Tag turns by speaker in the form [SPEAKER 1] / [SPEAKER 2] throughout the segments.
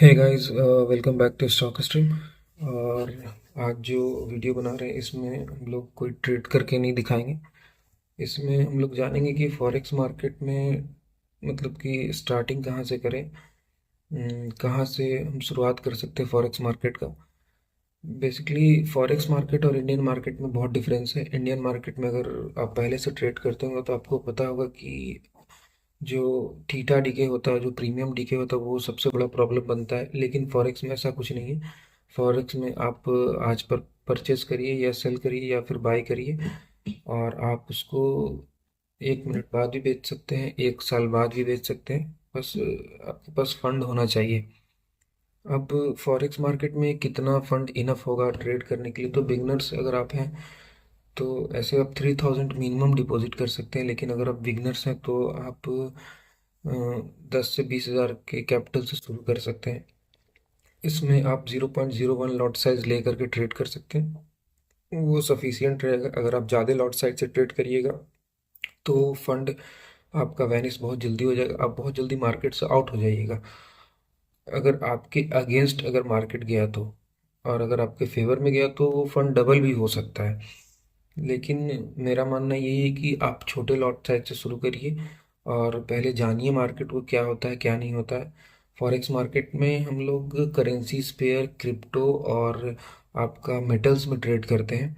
[SPEAKER 1] Hey guys, welcome back to stock stream. और आज जो वीडियो बना रहे हैं इसमें हम लोग कोई ट्रेड करके नहीं दिखाएंगे। इसमें हम लोग जानेंगे कि फॉरेक्स मार्केट में मतलब कि स्टार्टिंग कहाँ से करें। कहाँ से हम शुरुआत कर सकते हैं फॉरेक्स मार्केट का। बेसिकली फॉरेक्स मार्केट और इंडियन मार्केट में बहुत डिफरेंस है। इंडियन मार्केट में अगर आप पहले से ट्रेड करते होंगे तो आपको पता होगा कि जो थीटा डीके होता है, जो प्रीमियम डीके होता है, वो सबसे बड़ा प्रॉब्लम बनता है। लेकिन फॉरेक्स में ऐसा कुछ नहीं है। फॉरेक्स में आप आज पर परचेस करिए या सेल करिए या फिर बाय करिए, और आप उसको 1 मिनट बाद भी बेच सकते हैं, 1 साल बाद भी बेच सकते हैं। बस आपके पास फंड होना चाहिए। अब फॉरेक्स मार्केट में कितना फंड इनफ होगा ट्रेड करने के लिए, तो बिगनर्स अगर आप हैं तो ऐसे आप 3000 मिनिमम डिपॉजिट कर सकते हैं। लेकिन अगर आप बिगनर्स हैं तो आप 10 से 20 हज़ार के कैपिटल से शुरू कर सकते हैं। इसमें आप 0.01 लॉट साइज ले करके ट्रेड कर सकते हैं, वो सफिशियंट रहेगा। अगर आप ज़्यादा लॉट साइज से ट्रेड करिएगा तो फंड आपका वैनिश बहुत जल्दी हो जाएगा, आप बहुत जल्दी मार्केट से आउट हो जाइएगा। अगर आपके अगेंस्ट अगर मार्केट गया तो, और अगर आपके फेवर में गया तो वो फंड डबल भी हो सकता है। लेकिन मेरा मानना यही है कि आप छोटे लॉट साइज से शुरू करिए और पहले जानिए मार्केट को क्या होता है क्या नहीं होता है। फॉरेक्स मार्केट में हम लोग करेंसी पेयर, क्रिप्टो और आपका मेटल्स में ट्रेड करते हैं,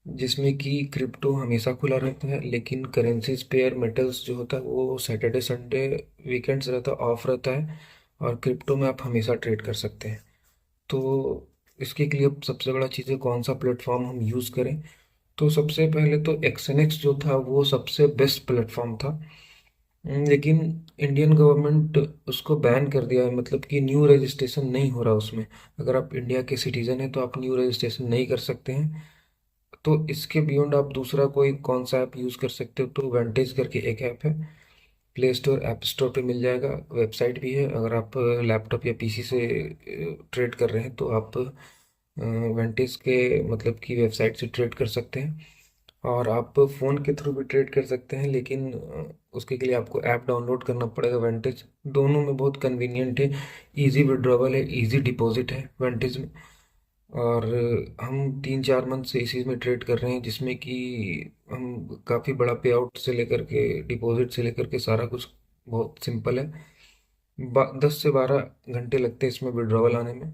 [SPEAKER 1] जिसमें कि क्रिप्टो हमेशा खुला रहता है लेकिन करेंसीज पेयर मेटल्स जो होता है वो सैटरडे संडे वीकेंड्स रहता है, ऑफ रहता है। और क्रिप्टो में आप हमेशा ट्रेड कर सकते हैं। तो इसके लिए सबसे बड़ा चीज़ है कौन सा प्लेटफॉर्म हम यूज़ करें। तो सबसे पहले तो एक्सएनएक्स जो था वो सबसे बेस्ट प्लेटफॉर्म था। लेकिन इंडियन गवर्नमेंट उसको बैन कर दिया है, मतलब कि न्यू रजिस्ट्रेशन नहीं हो रहा उसमें। अगर आप इंडिया के सिटीजन हैं तो आप न्यू रजिस्ट्रेशन नहीं कर सकते हैं। तो इसके बियॉन्ड आप दूसरा कोई कौन सा ऐप यूज़ कर सकते हो, तो वेंटेज करके एक ऐप है। प्ले स्टोर ऐप स्टोर पे मिल जाएगा, वेबसाइट भी है। अगर आप लैपटॉप या पीसी से ट्रेड कर रहे हैं तो आप वेंटेज के मतलब की वेबसाइट से ट्रेड कर सकते हैं। और आप फ़ोन के थ्रू भी ट्रेड कर सकते हैं, लेकिन उसके लिए आपको ऐप डाउनलोड करना पड़ेगा वेंटेज। दोनों में बहुत कन्वीनियंट है, इजी विड्रॉवल है, इजी डिपॉजिट है वेंटेज में। और हम 3-4 मंथ से इसी में ट्रेड कर रहे हैं, जिसमें कि हम काफ़ी बड़ा पे आउट से लेकर के डिपॉजिट से लेकर के सारा कुछ बहुत सिंपल है। 10 से 12 घंटे लगते हैं इसमें विड्रॉवल आने में।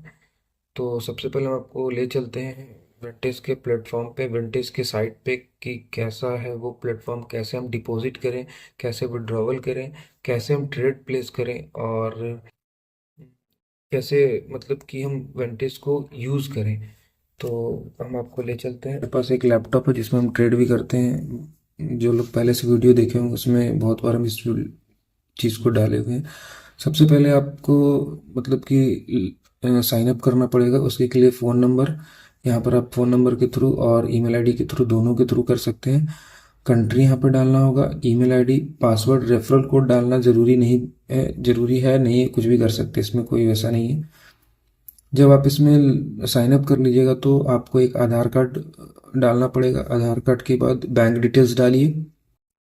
[SPEAKER 1] तो सबसे पहले हम आपको ले चलते हैं विंटेज के प्लेटफॉर्म पे, विंटेज के साइट पे, कि कैसा है वो प्लेटफॉर्म, कैसे हम डिपॉजिट करें, कैसे विड्रॉवल करें, कैसे हम ट्रेड प्लेस करें, और कैसे मतलब कि हम विंटेज को यूज़ करें। तो हम आपको ले चलते हैं। मेरे पास एक लैपटॉप है जिसमें हम ट्रेड भी करते हैं। जो लोग पहले से वीडियो देखे होंगे उसमें बहुत बार हम इस चीज़ को डाले हुए हैं। सबसे पहले आपको मतलब कि साइन अप करना पड़ेगा। उसके लिए फ़ोन नंबर, यहाँ पर आप फ़ोन नंबर के थ्रू और ईमेल आईडी के थ्रू, दोनों के थ्रू कर सकते हैं। कंट्री यहाँ पर डालना होगा, email ID, password, referral code डालना ज़रूरी नहीं है, ज़रूरी है नहीं है, कुछ भी कर सकते हैं, इसमें कोई वैसा नहीं है। जब आप इसमें साइन अप कर लीजिएगा तो आपको एक आधार कार्ड डालना पड़ेगा। आधार कार्ड के बाद बैंक डिटेल्स डालिए,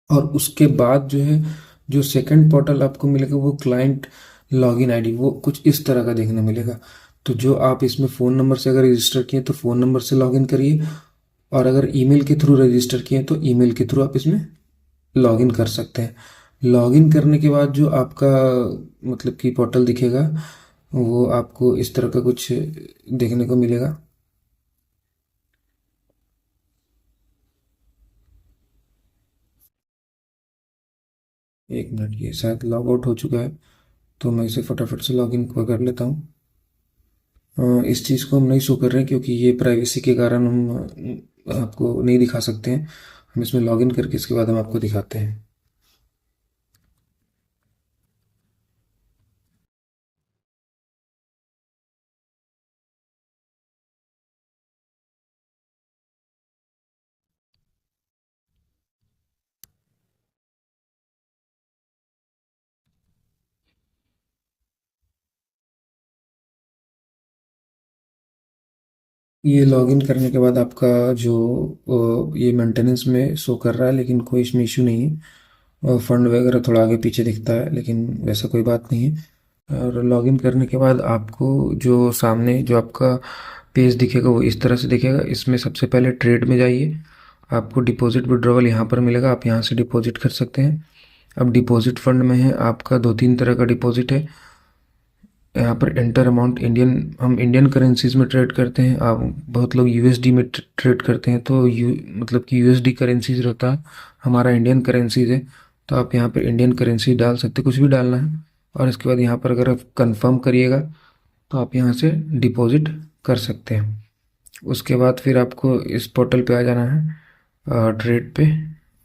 [SPEAKER 1] और उसके बाद जो है, जो सेकंड पोर्टल आपको मिलेगा वो क्लाइंट लॉगिन आईडी, वो कुछ इस तरह का देखने मिलेगा। तो जो आप इसमें फ़ोन नंबर से अगर रजिस्टर किए तो फ़ोन नंबर से लॉगिन करिए, और अगर ईमेल के थ्रू रजिस्टर किए तो ईमेल के थ्रू आप इसमें लॉगिन कर सकते हैं। लॉगिन करने के बाद जो आपका मतलब कि पोर्टल दिखेगा वो आपको इस तरह का कुछ देखने को मिलेगा। 1 मिनट, ये शायद लॉग आउट हो चुका है, तो मैं इसे फटाफट से लॉगिन कर लेता हूँ। इस चीज़ को हम नहीं शो कर रहे हैं क्योंकि ये प्राइवेसी के कारण हम आपको नहीं दिखा सकते हैं। हम इसमें लॉगिन करके इसके बाद हम आपको दिखाते हैं। ये लॉगिन करने के बाद आपका जो ये मेंटेनेंस में शो कर रहा है, लेकिन कोई इसमें इशू नहीं है। फंड वगैरह थोड़ा आगे पीछे दिखता है लेकिन वैसा कोई बात नहीं है। और लॉगिन करने के बाद आपको जो सामने जो आपका पेज दिखेगा वो इस तरह से दिखेगा। इसमें सबसे पहले ट्रेड में जाइए, आपको डिपॉजिट विड्रॉवल यहाँ पर मिलेगा, आप यहाँ से डिपॉजिट कर सकते हैं। अब डिपॉजिट फंड में है आपका 2-3 तरह का डिपॉजिट है। यहाँ पर एंटर अमाउंट हम इंडियन करेंसीज में ट्रेड करते हैं, आप बहुत लोग यूएसडी में ट्रेड करते हैं, तो मतलब कि यूएसडी करेंसीज रहता है, हमारा इंडियन करेंसीज है। तो आप यहाँ पर इंडियन करेंसी डाल सकते, कुछ भी डालना है। और इसके बाद यहाँ पर अगर आप कंफर्म करिएगा तो आप यहाँ से डिपॉजिट कर सकते हैं। उसके बाद फिर आपको इस पोर्टल पे आ जाना है, ट्रेड पे।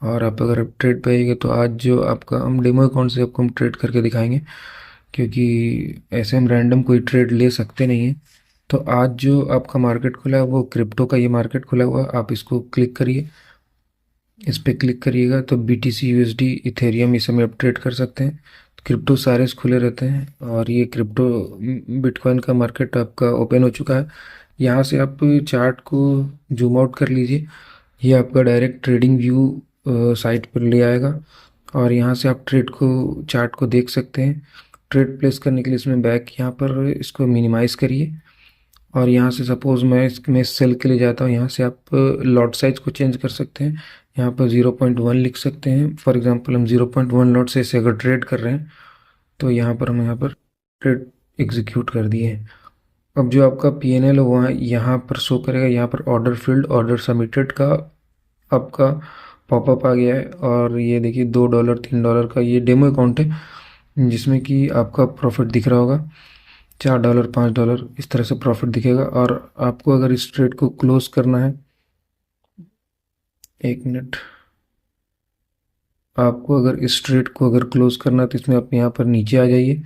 [SPEAKER 1] और आप अगर ट्रेड पे आइएगा तो आज जो आपका हम डेमो अकाउंट से आपको हम ट्रेड करके दिखाएंगे, क्योंकि ऐसे हम रैंडम कोई ट्रेड ले सकते नहीं हैं। तो आज जो आपका मार्केट खुला है वो क्रिप्टो का ये मार्केट खुला हुआ है, आप इसको क्लिक करिए। इस पर क्लिक करिएगा तो BTC USD इथेरियम ये सब में आप ट्रेड कर सकते हैं। क्रिप्टो सारे खुले रहते हैं और ये क्रिप्टो बिटकॉइन का मार्केट आपका ओपन हो चुका है। यहाँ से आप चार्ट को जूम आउट कर लीजिए, ये आपका डायरेक्ट ट्रेडिंग व्यू साइट पर ले आएगा और यहाँ से आप ट्रेड को चार्ट को देख सकते हैं। ट्रेड प्लेस करने के लिए इसमें बैक यहाँ पर इसको मिनिमाइज़ करिए और यहाँ से सपोज़ मैं सेल के लिए जाता हूँ, यहाँ से आप लॉट साइज को चेंज कर सकते हैं। यहाँ पर 0.1 लिख सकते हैं। फॉर एग्जांपल हम 0.1 लॉट से अगर ट्रेड कर रहे हैं तो यहाँ पर हम यहाँ पर ट्रेड एग्जीक्यूट कर दिए हैं। अब जो आपका PNL है वहाँ यहाँ पर शो करेगा, यहाँ पर ऑर्डर फील्ड ऑर्डर सबमिटेड का आपका पॉपअप आ गया है। और ये देखिए $2 $3 का ये डेमो अकाउंट है जिसमें कि आपका प्रॉफिट दिख रहा होगा, $4 $5 इस तरह से प्रॉफिट दिखेगा। और आपको अगर इस ट्रेड को क्लोज करना है, 1 मिनट, आपको अगर इस ट्रेड को अगर क्लोज करना है तो इसमें आप यहाँ पर नीचे आ जाइए,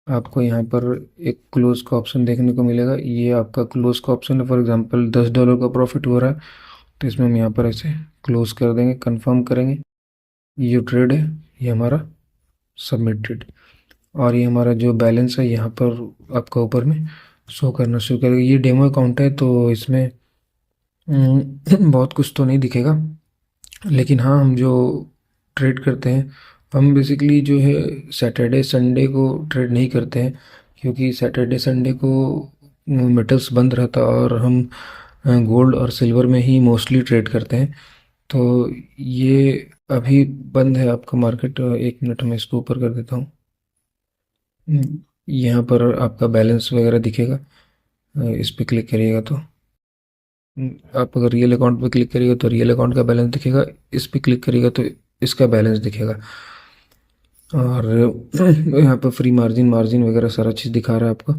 [SPEAKER 1] आपको यहाँ पर एक क्लोज का ऑप्शन देखने को मिलेगा, ये आपका क्लोज का ऑप्शन है। फॉर एग्जांपल $10 का प्रॉफिट हो रहा है तो इसमें हम यहाँ पर ऐसे क्लोज कर देंगे, कंफर्म करेंगे। ये जो ट्रेड है ये हमारा सबमिटेड और ये हमारा जो बैलेंस है यहाँ पर आपका ऊपर में शो करना शुरू करेगा। ये डेमो अकाउंट है तो इसमें बहुत कुछ तो नहीं दिखेगा, लेकिन हाँ हम जो ट्रेड करते हैं हम बेसिकली जो है सैटरडे संडे को ट्रेड नहीं करते हैं, क्योंकि सैटरडे संडे को मेटल्स बंद रहता है और हम गोल्ड और सिल्वर में ही मोस्टली ट्रेड करते हैं। तो ये अभी बंद है आपका मार्केट। 1 मिनट में इसको ऊपर कर देता हूँ। यहाँ पर आपका बैलेंस वगैरह दिखेगा, इस पर क्लिक करिएगा तो आप अगर रियल अकाउंट पे क्लिक करिएगा तो रियल अकाउंट का बैलेंस दिखेगा, इस पर क्लिक करिएगा तो इसका बैलेंस दिखेगा। और यहाँ पर फ्री मार्जिन मार्जिन वगैरह सारा चीज़ दिखा रहा है आपको।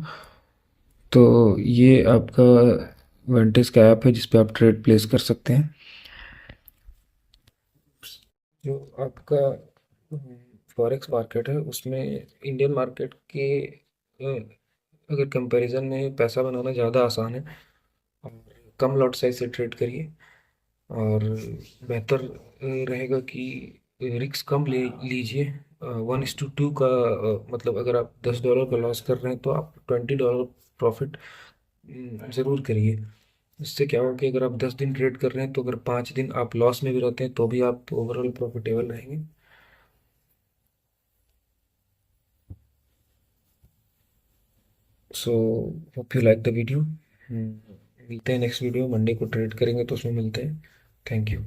[SPEAKER 1] तो ये आपका वेंटेज का ऐप है जिस पे आप ट्रेड प्लेस कर सकते हैं। जो आपका फॉरेक्स मार्केट है उसमें इंडियन मार्केट के अगर कंपैरिजन में पैसा बनाना ज़्यादा आसान है। और कम लॉट साइज से ट्रेड करिए और बेहतर रहेगा कि रिस्क कम ले लीजिए। 1:2 का मतलब अगर आप $10 का लॉस कर रहे हैं तो आप $20 प्रॉफिट ज़रूर करिए। इससे क्या होगा कि अगर आप 10 दिन ट्रेड कर रहे हैं तो अगर 5 दिन आप लॉस में भी रहते हैं तो भी आप ओवरऑल प्रॉफिटेबल रहेंगे। So hope you like the video. मिलते हैं नेक्स्ट वीडियो, मंडे को ट्रेड करेंगे तो उसमें मिलते हैं। Thank you.